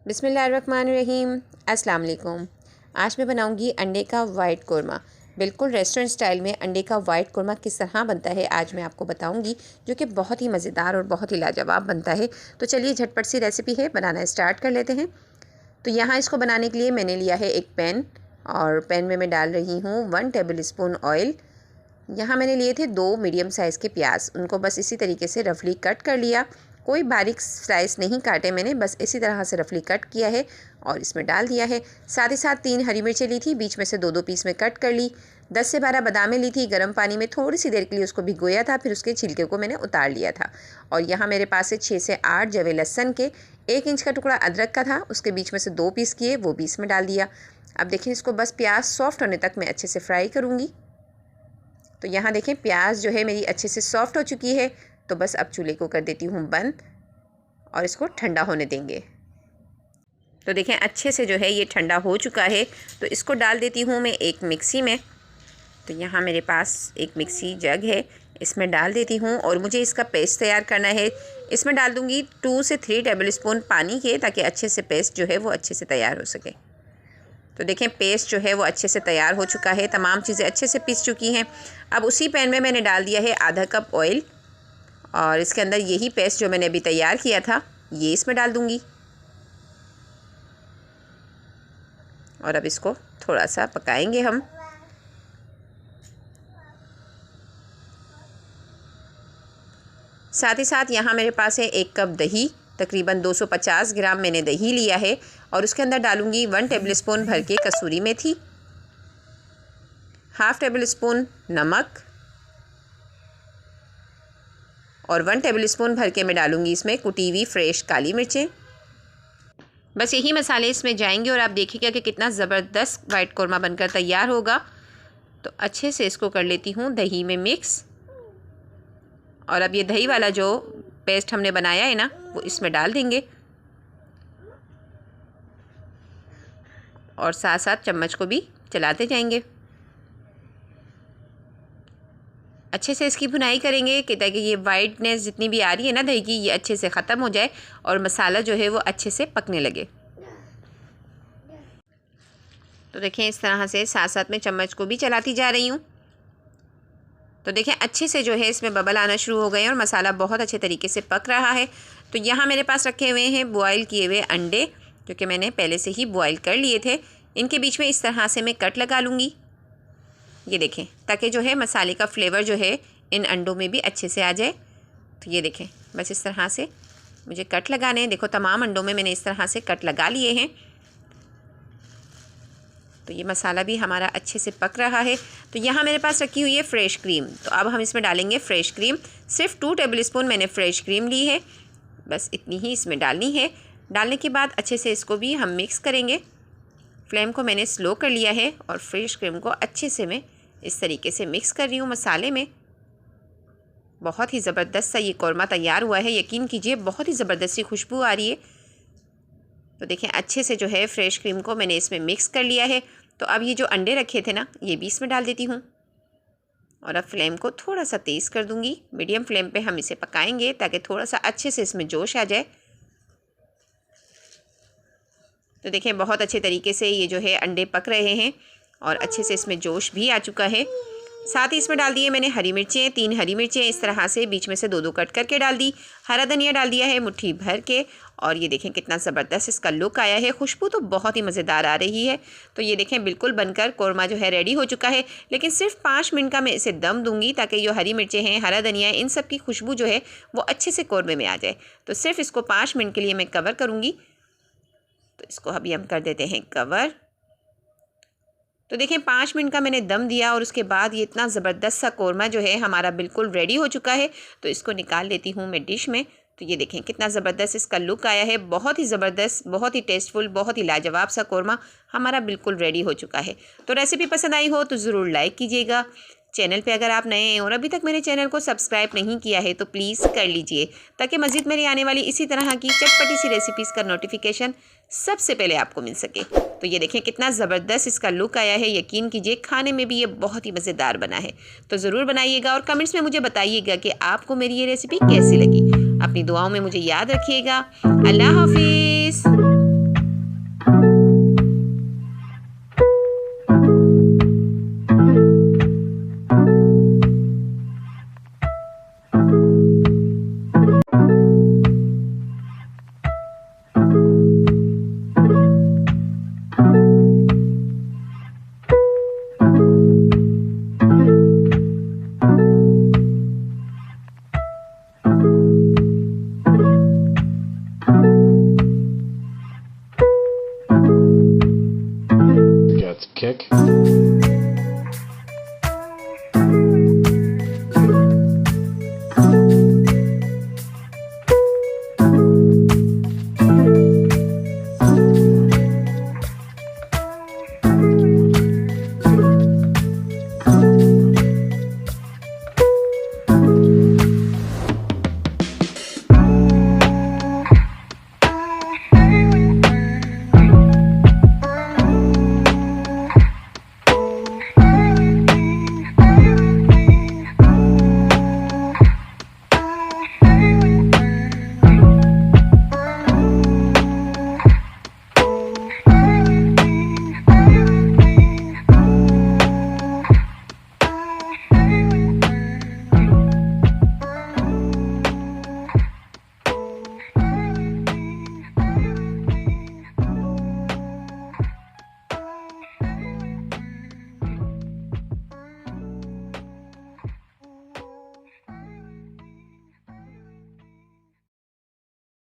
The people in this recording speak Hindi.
बिस्मिल्लाहिर्रहमानिर्रहीम। अस्सलाम वालेकुम। आज मैं बनाऊंगी अंडे का वाइट कोरमा। बिल्कुल रेस्टोरेंट स्टाइल में अंडे का वाइट कोरमा किस तरह बनता है आज मैं आपको बताऊंगी, जो कि बहुत ही मज़ेदार और बहुत ही लाजवाब बनता है। तो चलिए झटपट सी रेसिपी है, बनाना स्टार्ट कर लेते हैं। तो यहाँ इसको बनाने के लिए मैंने लिया है एक पैन, और पैन में मैं डाल रही हूँ 1 टेबल स्पून ऑयल। यहाँ मैंने लिए थे 2 मीडियम साइज़ के प्याज, उनको बस इसी तरीके से रफली कट कर लिया। कोई बारीक स्लाइस नहीं काटे मैंने, बस इसी तरह से रफली कट किया है और इसमें डाल दिया है। साथ ही साथ 3 हरी मिर्चें ली थी, बीच में से 2-2 पीस में कट कर ली। 10 से 12 बादामें ली थी, गर्म पानी में थोड़ी सी देर के लिए उसको भिगोया था, फिर उसके छिलके को मैंने उतार लिया था। और यहाँ मेरे पास है 6 से 8 जवे लहसुन के, 1 इंच का टुकड़ा अदरक का था, उसके बीच में से 2 पीस किए, वो भी इसमें डाल दिया। अब देखें, इसको बस प्याज सॉफ्ट होने तक मैं अच्छे से फ्राई करूँगी। तो यहाँ देखें, प्याज जो है मेरी अच्छे से सॉफ्ट हो चुकी है। तो बस अब चूल्हे को कर देती हूँ बंद और इसको ठंडा होने देंगे। तो देखें, अच्छे से जो है ये ठंडा हो चुका है। तो इसको डाल देती हूँ मैं एक मिक्सी में। तो यहाँ मेरे पास एक मिक्सी जग है, इसमें डाल देती हूँ और मुझे इसका पेस्ट तैयार करना है। इसमें डाल दूँगी 2 से 3 टेबल स्पून पानी के, ताकि अच्छे से पेस्ट जो है वो अच्छे से तैयार हो सके। तो देखें, पेस्ट जो है वो अच्छे से तैयार हो चुका है, तमाम चीज़ें अच्छे से पीस चुकी हैं। अब उसी पैन में मैंने डाल दिया है आधा कप ऑयल, और इसके अंदर यही पेस्ट जो मैंने अभी तैयार किया था ये इसमें डाल दूंगी। और अब इसको थोड़ा सा पकाएंगे हम। साथ ही साथ यहाँ मेरे पास है 1 कप दही, तकरीबन 250 ग्राम मैंने दही लिया है, और उसके अंदर डालूंगी 1 टेबल स्पून भर के कसूरी मेथी, हाफ़ टेबल स्पून नमक, और 1 टेबल स्पून भर के मैं डालूंगी इसमें कुटी हुई फ्रेश काली मिर्चें। बस यही मसाले इसमें जाएंगे और आप देखिएगा कि कितना ज़बरदस्त वाइट कोरमा बनकर तैयार होगा। तो अच्छे से इसको कर लेती हूँ दही में मिक्स। और अब ये दही वाला जो पेस्ट हमने बनाया है ना, वो इसमें डाल देंगे, और साथ साथ चम्मच को भी चलाते जाएंगे। अच्छे से इसकी भुनाई करेंगे कि ताकि ये वाइटनेस जितनी भी आ रही है ना दही की, ये अच्छे से ख़त्म हो जाए और मसाला जो है वो अच्छे से पकने लगे। तो देखें, इस तरह से साथ साथ में चम्मच को भी चलाती जा रही हूँ। तो देखें, अच्छे से जो है इसमें बबल आना शुरू हो गए और मसाला बहुत अच्छे तरीके से पक रहा है। तो यहाँ मेरे पास रखे हुए हैं बॉयल किए हुए अंडे, जो कि मैंने पहले से ही बॉयल कर लिए थे। इनके बीच में इस तरह से मैं कट लगा लूँगी, ये देखें, ताकि जो है मसाले का फ्लेवर जो है इन अंडों में भी अच्छे से आ जाए। तो ये देखें, बस इस तरह से मुझे कट लगाने हैं। देखो, तमाम अंडों में मैंने इस तरह से कट लगा लिए हैं। तो ये मसाला भी हमारा अच्छे से पक रहा है। तो यहाँ मेरे पास रखी हुई है फ्रेश क्रीम। तो अब हम इसमें डालेंगे फ्रेश क्रीम। सिर्फ 2 टेबल स्पून मैंने फ्रेश क्रीम ली है, बस इतनी ही इसमें डालनी है। डालने के बाद अच्छे से इसको भी हम मिक्स करेंगे। फ्लेम को मैंने स्लो कर लिया है और फ्रेश क्रीम को अच्छे से मैं इस तरीके से मिक्स कर रही हूँ मसाले में। बहुत ही ज़बरदस्त सा ये कोरमा तैयार हुआ है, यकीन कीजिए, बहुत ही ज़बरदस्त सी खुशबू आ रही है। तो देखें, अच्छे से जो है फ्रेश क्रीम को मैंने इसमें मिक्स कर लिया है। तो अब ये जो अंडे रखे थे ना, ये भी इसमें डाल देती हूँ, और अब फ्लेम को थोड़ा सा तेज़ कर दूँगी। मीडियम फ्लेम पे हम इसे पकाएंगे ताकि थोड़ा सा अच्छे से इसमें जोश आ जाए। तो देखें, बहुत अच्छे तरीके से ये जो है अंडे पक रहे हैं और अच्छे से इसमें जोश भी आ चुका है। साथ ही इसमें डाल दिए मैंने हरी मिर्चें, 3 हरी मिर्चें इस तरह से बीच में से 2-2 कट करके डाल दी। हरा धनिया डाल दिया है मुट्ठी भर के, और ये देखें कितना ज़बरदस्त इसका लुक आया है। खुशबू तो बहुत ही मज़ेदार आ रही है। तो ये देखें, बिल्कुल बनकर कोरमा जो है रेडी हो चुका है। लेकिन सिर्फ 5 मिनट का मैं इसे दम दूंगी, ताकि जो हरी मिर्चें हैं, हरा धनिया है, इन सब की खुशबू जो है वो अच्छे से कोरमे में आ जाए। तो सिर्फ इसको 5 मिनट के लिए मैं कवर करूँगी। तो इसको अभी हम कर देते हैं कवर। तो देखें, 5 मिनट का मैंने दम दिया और उसके बाद ये इतना ज़बरदस्त सा कोरमा जो है हमारा बिल्कुल रेडी हो चुका है। तो इसको निकाल लेती हूँ मैं डिश में। तो ये देखें, कितना ज़बरदस्त इसका लुक आया है। बहुत ही ज़बरदस्त, बहुत ही टेस्टफुल, बहुत ही लाजवाब सा कोरमा हमारा बिल्कुल रेडी हो चुका है। तो रेसिपी पसंद आई हो तो ज़रूर लाइक कीजिएगा। चैनल पे अगर आप नए हैं और अभी तक मेरे चैनल को सब्सक्राइब नहीं किया है तो प्लीज़ कर लीजिए, ताकि मज़ीद मेरी आने वाली इसी तरह की चटपटी सी रेसिपीज़ का नोटिफिकेशन सबसे पहले आपको मिल सके। तो ये देखें, कितना ज़बरदस्त इसका लुक आया है। यकीन कीजिए, खाने में भी ये बहुत ही मज़ेदार बना है। तो ज़रूर बनाइएगा और कमेंट्स में मुझे बताइएगा कि आपको मेरी ये रेसिपी कैसी लगी। अपनी दुआओं में मुझे याद रखिएगा। अल्लाह हाफिज़।